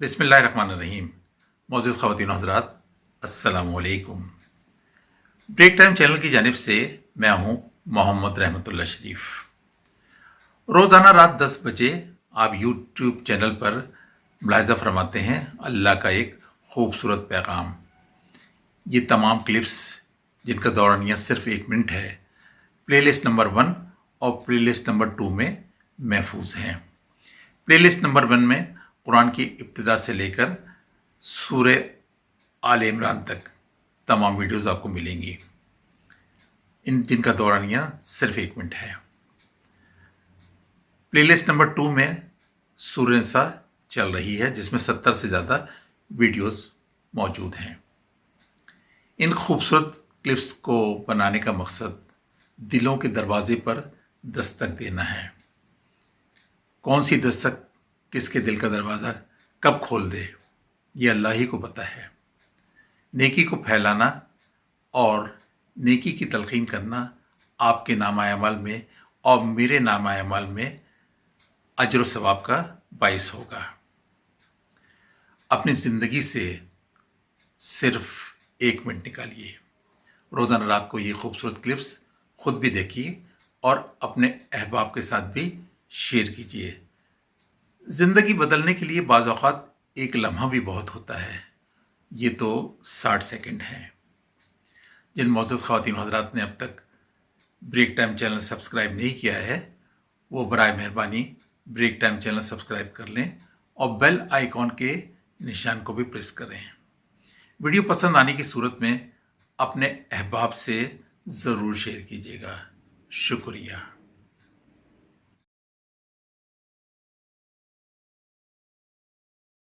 बिस्मिल्लाहिर्रहमानिर्रहीम। मौजूद ख़वातीन हज़रात, अस्सलामु अलैकुम। ब्रेक टाइम चैनल की जानिब से मैं हूँ मोहम्मद रहमतुल्लाह शरीफ। रोज़ाना रात 10 बजे आप यूट्यूब चैनल पर मुलाहिज़ा फरमाते हैं अल्लाह का एक खूबसूरत पैगाम। ये तमाम क्लिप्स जिनका दौरानिया सिर्फ 1 मिनट है, प्लेलिस्ट नंबर 1 और प्लेलिस्ट नंबर 2 में महफूज हैं। प्लेलिस्ट नंबर 1 में कुरान की इब्तिदा से लेकर सूरे आल इमरान तक तमाम वीडियोस आपको मिलेंगी, जिनका दौरानिया सिर्फ 1 मिनट है। प्लेलिस्ट नंबर 2 में सूरह निसा चल रही है, जिसमें 70 से ज़्यादा वीडियोस मौजूद हैं। इन खूबसूरत क्लिप्स को बनाने का मकसद दिलों के दरवाजे पर दस्तक देना है। कौन सी दस्तक किसके दिल का दरवाज़ा कब खोल दे, ये अल्लाह ही को पता है। नेकी को फैलाना और नेकी की तलकीन करना आपके नामा अमल में और मेरे नामा अमल में अजर व सवाब का बाइस होगा। अपनी ज़िंदगी से सिर्फ 1 मिनट निकालिए, रोज़ाना रात को ये खूबसूरत क्लिप्स खुद भी देखिए और अपने अहबाब के साथ भी शेयर कीजिए। ज़िंदगी बदलने के लिए बाज़ औक़ात एक लम्हा भी बहुत होता है, ये तो 60 सेकंड हैं। जिन मौजूद ख़वातीन हज़रात ने अब तक ब्रेक टाइम चैनल सब्सक्राइब नहीं किया है, वो बराए मेहरबानी ब्रेक टाइम चैनल सब्सक्राइब कर लें और बेल आइकॉन के निशान को भी प्रेस करें। वीडियो पसंद आने की सूरत में अपने अहबाब से ज़रूर शेयर कीजिएगा। शुक्रिया।